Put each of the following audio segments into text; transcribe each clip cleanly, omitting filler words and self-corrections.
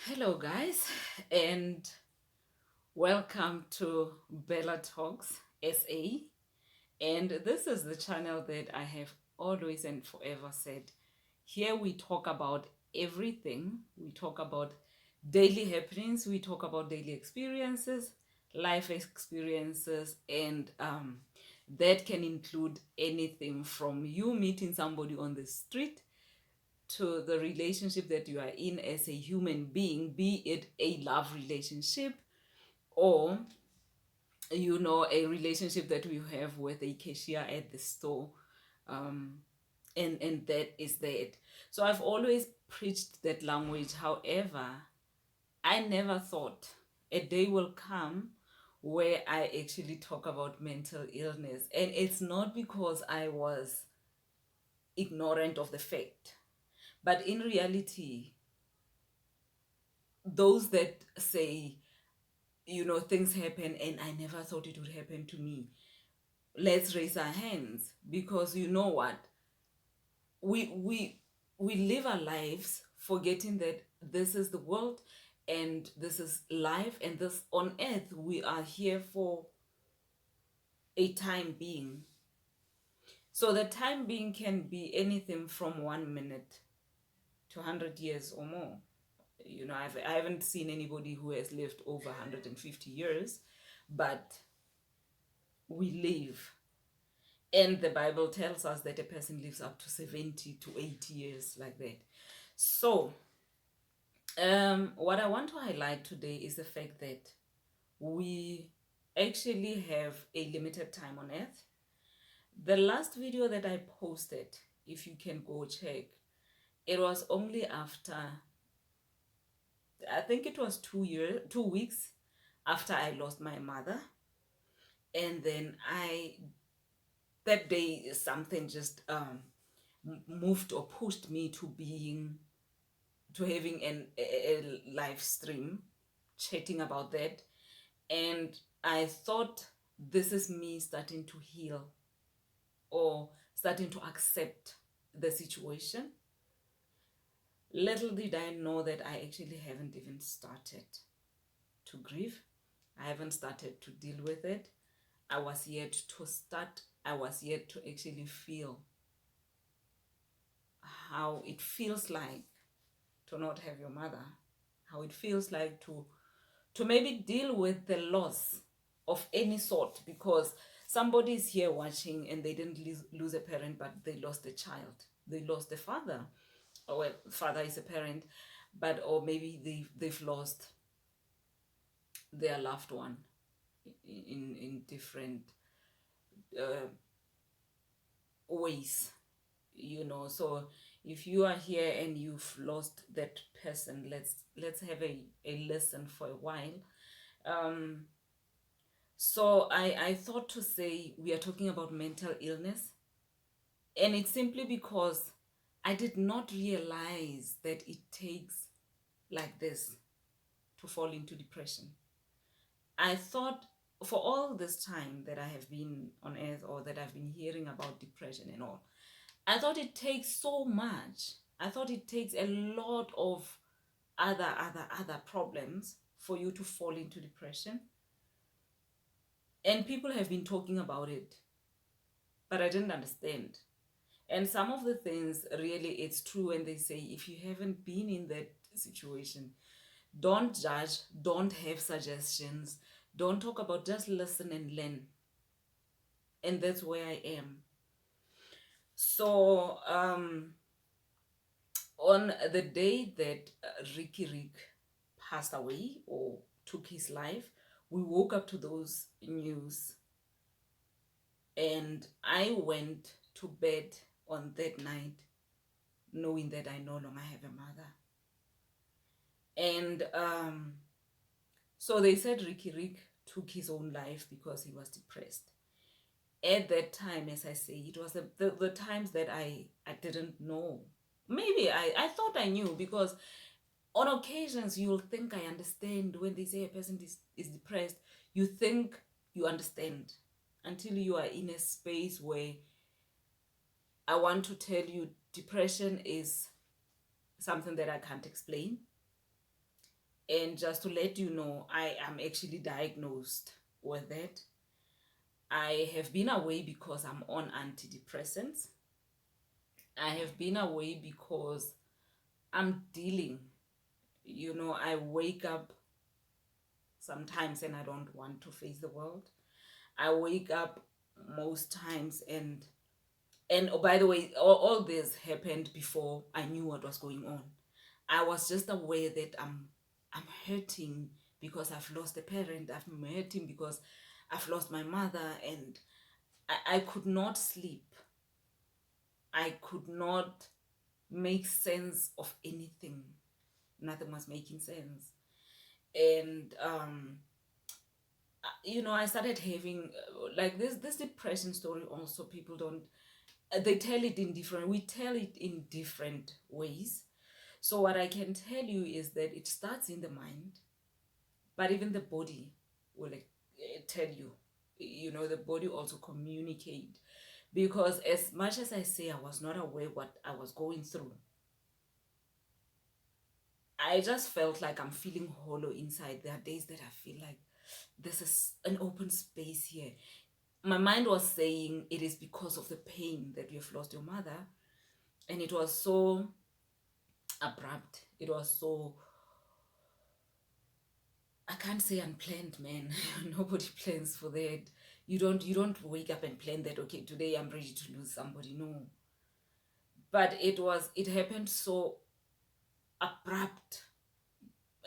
Hello, guys, and welcome to Bella Talks SA. And this is the channel that I have always and forever said. Here we talk about everything. We talk about daily happenings, we talk about daily experiences, life experiences, and that can include anything from you meeting somebody on the street to the relationship that you are in as a human being, be it a love relationship or a relationship that we have with a cashier at the store. um and that is that. So I've always preached that language. However, I never thought a day will come where I actually talk about mental illness, and it's not because I was ignorant of the fact, but in reality, those that say, things happen and I never thought it would happen to me, let's raise our hands. Because you know what, we live our lives forgetting that this is the world and this is life, and this on earth we are here for a time being. So the time being can be anything from 1 minute to 100 years or more. I haven't seen anybody who has lived over 150 years, but we live. And the Bible tells us that a person lives up to 70 to 80 years, like that. So, what I want to highlight today is the fact that we actually have a limited time on earth. The last video that I posted, if you can go check, it was only after, I think it was 2 weeks after I lost my mother. And then that day, something just moved or pushed me to having a live stream chatting about that. And I thought, this is me starting to heal or starting to accept the situation. Little did I know that I actually haven't even started to grieve. I haven't started to deal with it. I was yet to start. I was yet to actually feel how it feels like to not have your mother, how it feels like to maybe deal with the loss of any sort, because somebody is here watching and they didn't lose a parent, but they lost a child, they lost a father. Or, well, father is a parent, but or maybe they've lost their loved one in different uh, ways. So if you are here and you've lost that person, let's have a lesson for a while. So I thought to say we are talking about mental illness, and it's simply because I did not realize that it takes like this to fall into depression. I thought, for all this time that I have been on earth, or that I've been hearing about depression and all, I thought it takes so much. I thought it takes a lot of other problems for you to fall into depression. And people have been talking about it, but I didn't understand. And some of the things, really, it's true when they say, if you haven't been in that situation, don't judge, don't have suggestions, don't talk about, just listen and learn. And that's where I am. So on the day that Ricky Rick passed away or took his life, we woke up to those news, and I went to bed on that night knowing that I no longer have a mother. And so they said Ricky Rick took his own life because he was depressed. At that time, as I say, it was the times that I didn't know. Maybe I thought I knew, because on occasions you'll think I understand. When they say a person is depressed, you think you understand, until you are in a space where I want to tell you depression is something that I can't explain. And just to let you know, I am actually diagnosed with that. I have been away because I'm on antidepressants. I have been away because I'm dealing. I wake up sometimes and I don't want to face the world. I wake up most times, and oh, by the way, all this happened before I knew what was going on. I was just aware that I'm hurting because I've lost a parent. I'm hurting because I've lost my mother, and I could not sleep. I could not make sense of anything. Nothing was making sense. And I started having like this depression story. Also, people don't, they tell it in different, we tell it in different ways. So what I can tell you is that it starts in the mind, but even the body will tell you. The body also communicate, because as much as I say I was not aware what I was going through, I just felt like I'm feeling hollow inside. There are days that I feel like this is an open space here. My mind was saying it is because of the pain that you have lost your mother, and it was so abrupt. It was so, I can't say unplanned, man. Nobody plans for that. You don't wake up and plan that, okay, today I'm ready to lose somebody. No. But it happened so abrupt.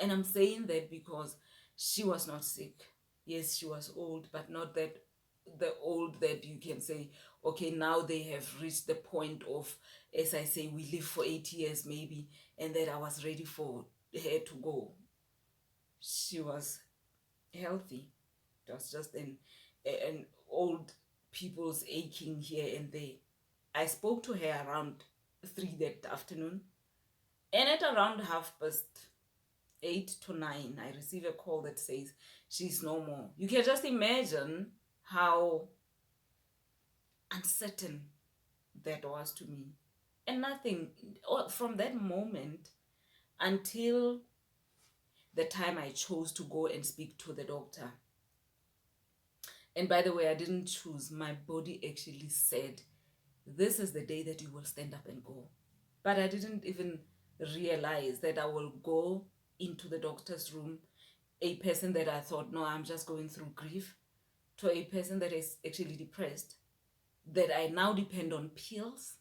And I'm saying that because she was not sick. Yes, she was old, but not that the old that you can say, okay, now they have reached the point of, as I say, we live for 8 years maybe, and that I was ready for her to go. She was healthy. It was just an old people's aching here and there. I spoke to her around 3 that afternoon, and at around 8:30 to 9, I receive a call that says she's no more. You can just imagine how uncertain that was to me. And nothing from that moment until the time I chose to go and speak to the doctor. And by the way, I didn't choose. My body actually said, this is the day that you will stand up and go. But I didn't even realize that I will go into the doctor's room, a person that I thought, no, I'm just going through grief, to a person that is actually depressed, that I now depend on pills.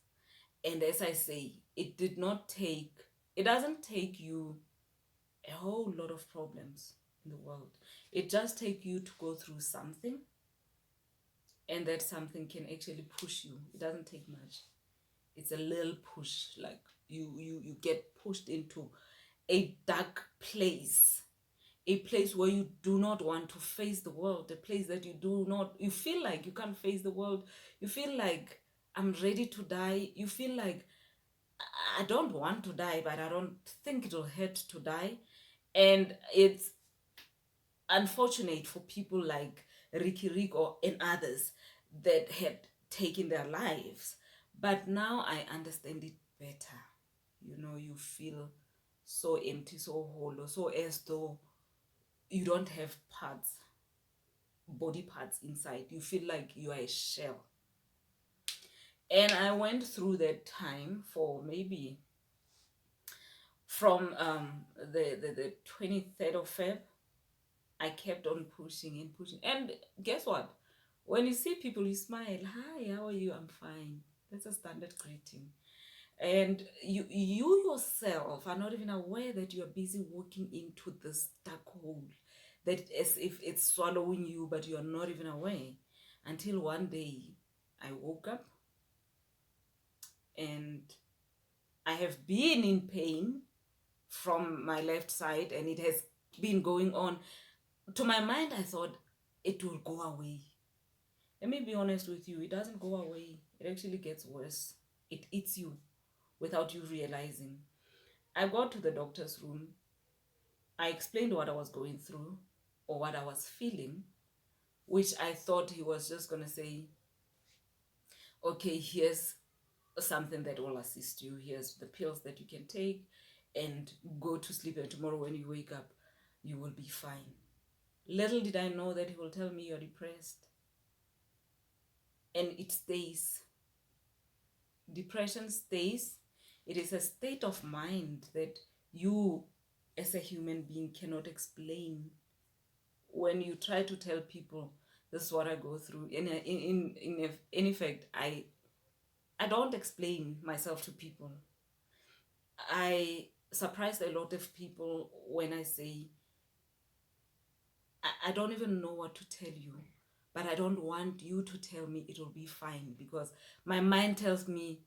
And as I say, it doesn't take you a whole lot of problems in the world. It just takes you to go through something, and that something can actually push you. It doesn't take much. It's a little push, like you get pushed into a dark place, a place where you do not want to face the world, a place that you feel like you can't face the world. You feel like, I'm ready to die. You feel like, I don't want to die, but I don't think it'll hurt to die. And it's unfortunate for people like Ricky Rico and others that had taken their lives. But now I understand it better. You feel so empty, so hollow, so as though you don't have body parts inside. You feel like you are a shell. And I went through that time for maybe from the 23rd of Feb. I kept on pushing and pushing. And guess what? When you see people, you smile. Hi, how are you? I'm fine. That's a standard greeting. And you yourself are not even aware that you are busy walking into this dark hole, that as if it's swallowing you, but you are not even aware. Until one day I woke up, and I have been in pain from my left side, and it has been going on. To my mind, I thought it will go away. Let me be honest with you, it doesn't go away. It actually gets worse. It eats you without you realizing. I got to the doctor's room. I explained what I was going through, or what I was feeling, which I thought he was just going to say, okay, here's something that will assist you. Here's the pills that you can take, and go to sleep. And tomorrow when you wake up, you will be fine. Little did I know that he will tell me you're depressed. And it stays. Depression stays. It is a state of mind that you, as a human being, cannot explain. When you try to tell people, this is what I go through, in effect, I don't explain myself to people. I surprised a lot of people when I say, I don't even know what to tell you, but I don't want you to tell me it will be fine, because my mind tells me,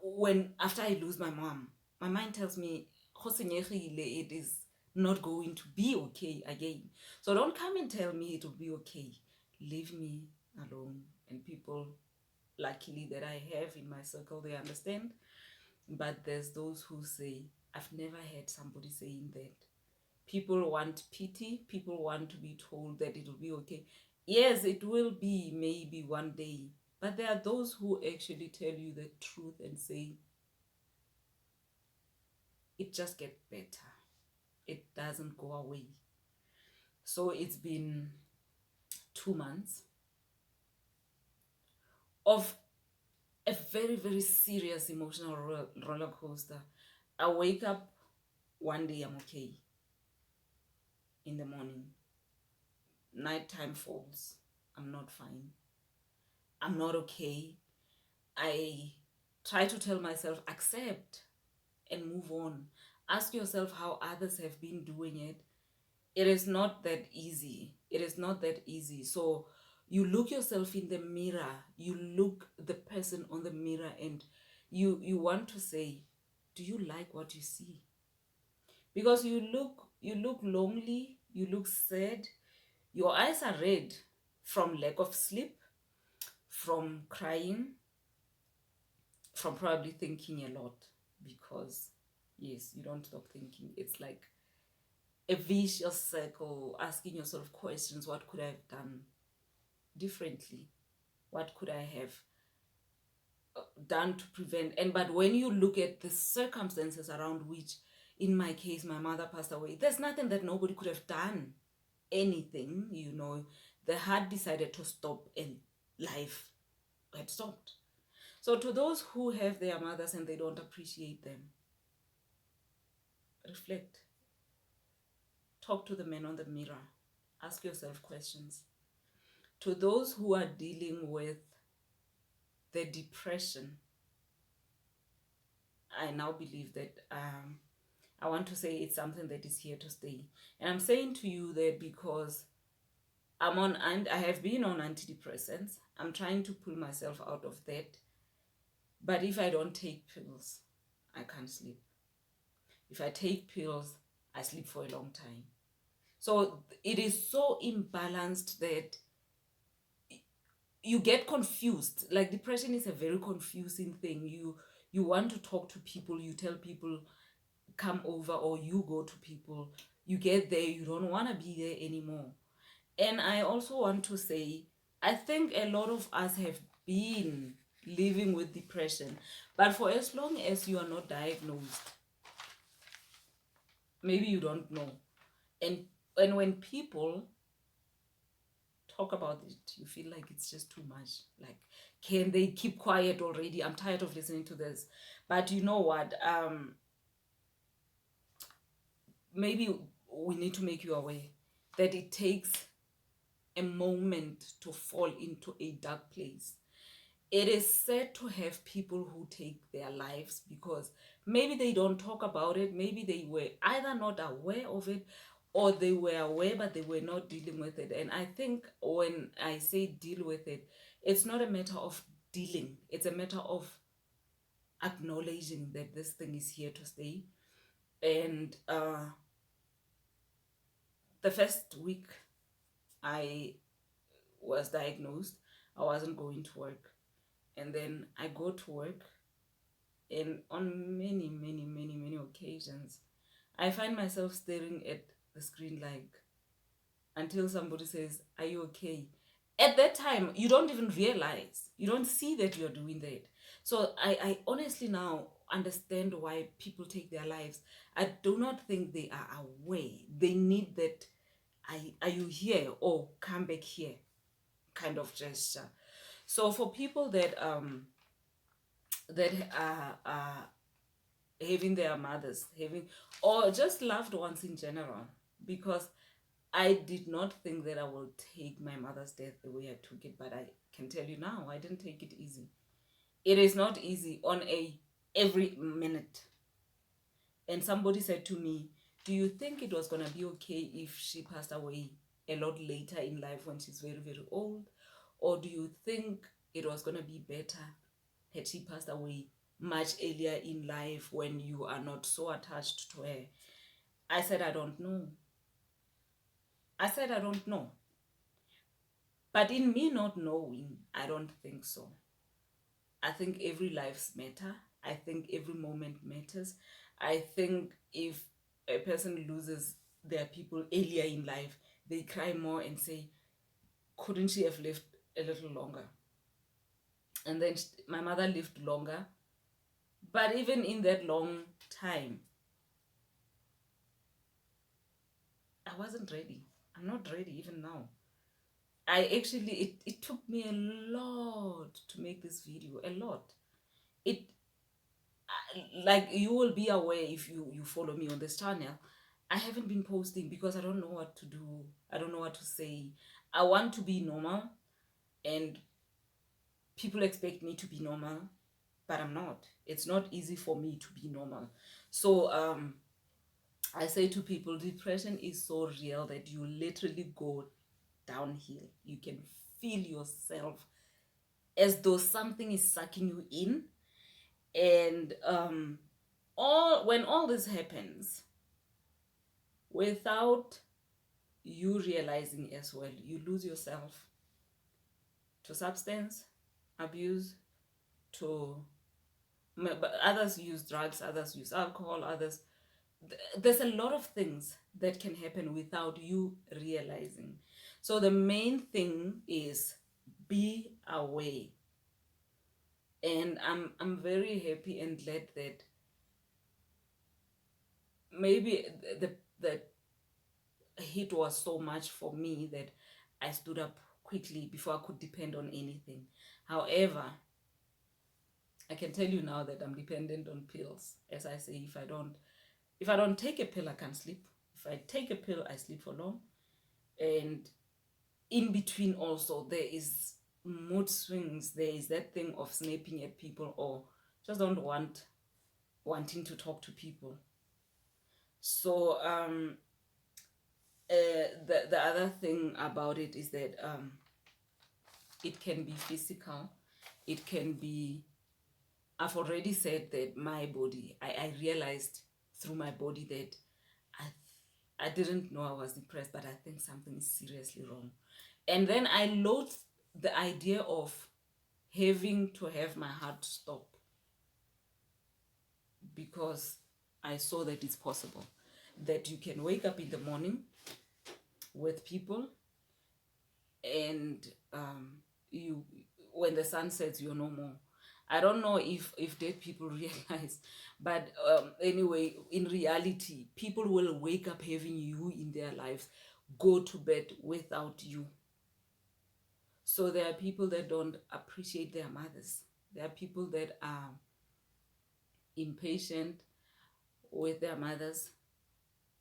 when after I lose my mom, my mind tells me it is not going to be okay again. So don't come and tell me it will be okay. Leave me alone. And people, luckily, that I have in my circle, they understand. But there's those who say, I've never heard somebody saying that. People want pity. People want to be told that it will be okay. Yes, it will be maybe one day. But there are those who actually tell you the truth and say, it just gets better. It doesn't go away. So it's been 2 months of a very, very serious emotional roller coaster. I wake up one day, I'm okay. In the morning, nighttime falls, I'm not fine. I'm not okay. I try to tell myself, accept and move on. Ask yourself how others have been doing it. It is not that easy. It is not that easy. So you look yourself in the mirror, you look the person on the mirror, and you want to say, do you like what you see? Because you look lonely, you look sad, your eyes are red from lack of sleep, from crying, from probably thinking a lot, because yes, you don't stop thinking. It's like a vicious circle, asking yourself questions. What could I have done differently? What could I have done to prevent? And but when you look at the circumstances around which, in my case, my mother passed away, there's nothing that nobody could have done. Anything, the heart decided to stop and life had stopped. So to those who have their mothers and they don't appreciate them, reflect. Talk to the man on the mirror. Ask yourself questions. To those who are dealing with the depression, I now believe that I want to say it's something that is here to stay. And I'm saying to you that because and I have been on antidepressants. I'm trying to pull myself out of that. But if I don't take pills, I can't sleep. If I take pills, I sleep for a long time. So it is so imbalanced that you get confused. Like, depression is a very confusing thing. You want to talk to people, you tell people come over, or you go to people, you get there, you don't want to be there anymore. And I also want to say, I think a lot of us have been living with depression, but for as long as you are not diagnosed, maybe you don't know. And when people talk about it, you feel like it's just too much. Like, can they keep quiet already? I'm tired of listening to this. But you know what? Maybe we need to make you aware that it takes a moment to fall into a dark place. It is sad to have people who take their lives because maybe they don't talk about it. Maybe they were either not aware of it, or they were aware but they were not dealing with it. And I think when I say deal with it, it's not a matter of dealing. It's a matter of acknowledging that this thing is here to stay. And the first week I was diagnosed, I wasn't going to work. And then I go to work, and on many, many, many, many occasions, I find myself staring at the screen, like, until somebody says, are you okay? At that time, you don't even realize, you don't see that you're doing that. So I honestly now, understand why people take their lives. I do not think they are aware. They need that, are you here, or come back here kind of gesture. So for people that are having their mothers, having, or just loved ones in general, because I did not think that I will take my mother's death the way I took it, but I can tell you now, I didn't take it easy. It is not easy on a every minute. And somebody said to me, do you think it was gonna be okay if she passed away a lot later in life when she's very, very old? Or do you think it was gonna be better had she passed away much earlier in life when you are not so attached to her? I said, I don't know. I said, I don't know. But in me not knowing, I don't think so. I think every lives matter. I think every moment matters. I think if a person loses their people earlier in life, they cry more and say, couldn't she have lived a little longer? And then my mother lived longer. But even in that long time, I wasn't ready. I'm not ready even now. It took me a lot to make this video, a lot. It, like, you will be aware if you follow me on this channel. I haven't been posting because I don't know what to do. I don't know what to say. I want to be normal, and people expect me to be normal, but I'm not. It's not easy for me to be normal. So I say to people, depression is so real that you literally go downhill. You can feel yourself as though something is sucking you in. And when all this happens, without you realizing as well, you lose yourself to substance abuse, to, but others use drugs, others use alcohol, others, there's a lot of things that can happen without you realizing. So the main thing is be aware. And I'm very happy and glad that maybe the hit was so much for me that I stood up quickly before I could depend on anything. However, I can tell you now that I'm dependent on pills. As I say, if I don't take a pill, I can't sleep. If I take a pill, I sleep for long. And in between also, there is mood swings. There is that thing of snapping at people, or just don't wanting to talk to people. So the other thing about it is that it can be physical. It can be, I've already said that my body, I realized through my body that I didn't know I was depressed, but I think something is seriously wrong. And then I loathed the idea of having to have my heart stop, because I saw that it's possible, that you can wake up in the morning with people, and you, when the sun sets, you're no more. I don't know if dead people realize, but anyway, in reality, people will wake up having you in their lives, go to bed without you. So there are people that don't appreciate their mothers. There are people that are impatient with their mothers.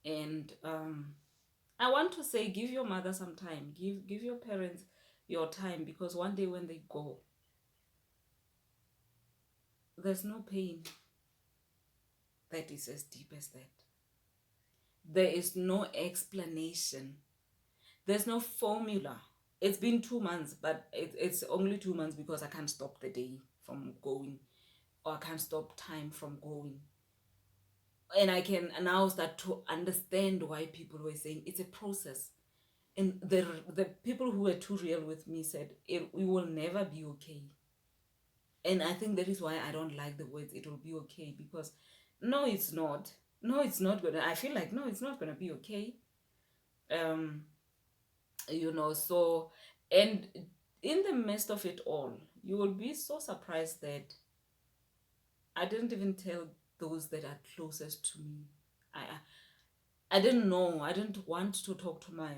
And I want to say, give your mother some time. Give your parents your time, because one day when they go, there's no pain that is as deep as that. There is no explanation. There's no formula. It's been 2 months, but it's only 2 months because I can't stop the day from going, or I can't stop time from going. And I can now start to understand why people were saying it's a process. And the people who were too real with me said, we will never be okay. And I think that is why I don't like the words "it will be okay," because no, it's not. No, it's not gonna. I feel like no, it's not gonna be okay. So, and in the midst of it all, you will be so surprised that I didn't even tell those that are closest to me. I didn't know. I didn't want to talk to my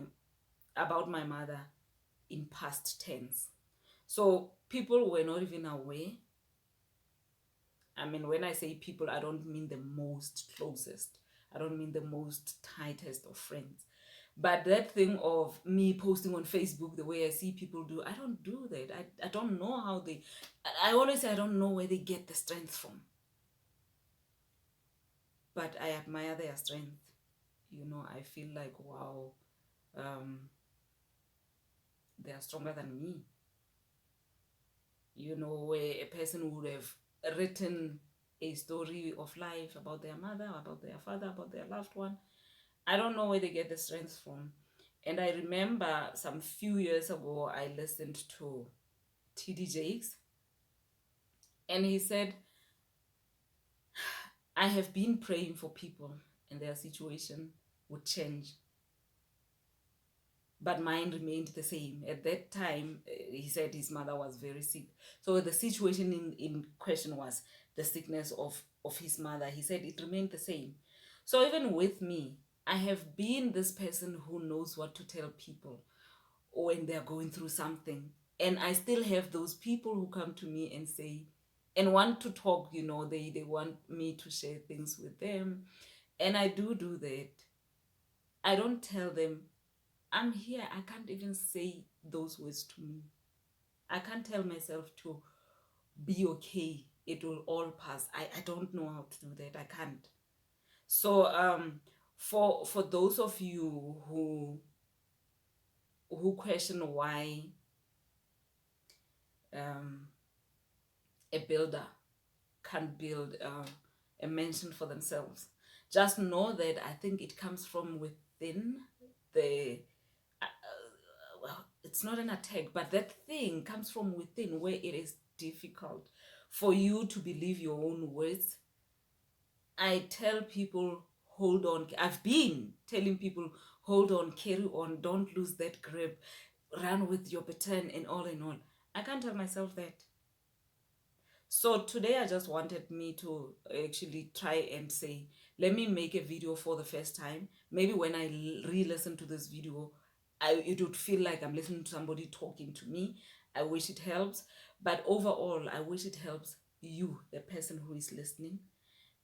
about my mother in past tense. So people were not even aware. I mean, when I say people, I don't mean the most closest. I don't mean the most tightest of friends. But that thing of me posting on Facebook the way I see people do, I don't do that. I don't know how they, I always say I don't know where they get the strength from. But I admire their strength. You know, I feel like, wow, um, they are stronger than me. You know, where a person would have written a story of life about their mother, about their father, about their loved one. I don't know where they get the strength from. And I remember some few years ago, I listened to TD Jakes, and he said, I have been praying for people and their situation would change, but mine remained the same. At that time, he said his mother was very sick. So the situation in question was the sickness of his mother. He said it remained the same. So even with me, I have been this person who knows what to tell people when they're going through something. And I still have those people who come to me and say, and want to talk, you know, they want me to share things with them. And I do that. I don't tell them, I'm here. I can't even say those words to me. I can't tell myself to be okay. It will all pass. I don't know how to do that. I can't. So for those of you who question why um a builder can't build a mansion for themselves, just know that I think it comes from within the well, it's not an attack, but that thing comes from within where it is difficult for you to believe your own words. I tell people, hold on. I've been telling people, hold on, carry on, don't lose that grip, run with your baton, and all in all. I can't tell myself that. So today I just wanted me to actually try and say, let me make a video for the first time. Maybe when I re-listen to this video, it would feel like I'm listening to somebody talking to me. I wish it helps. But overall, I wish it helps you, the person who is listening.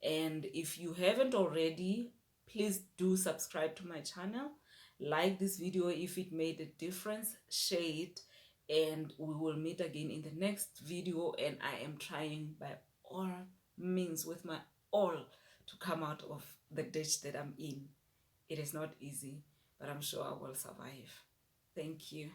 And if you haven't already, please do subscribe to my channel. Like this video if it made a difference, share it, and we will meet again in the next video. And I am trying by all means with my all to come out of the ditch that I'm in. It is not easy, but I'm sure I will survive. Thank you.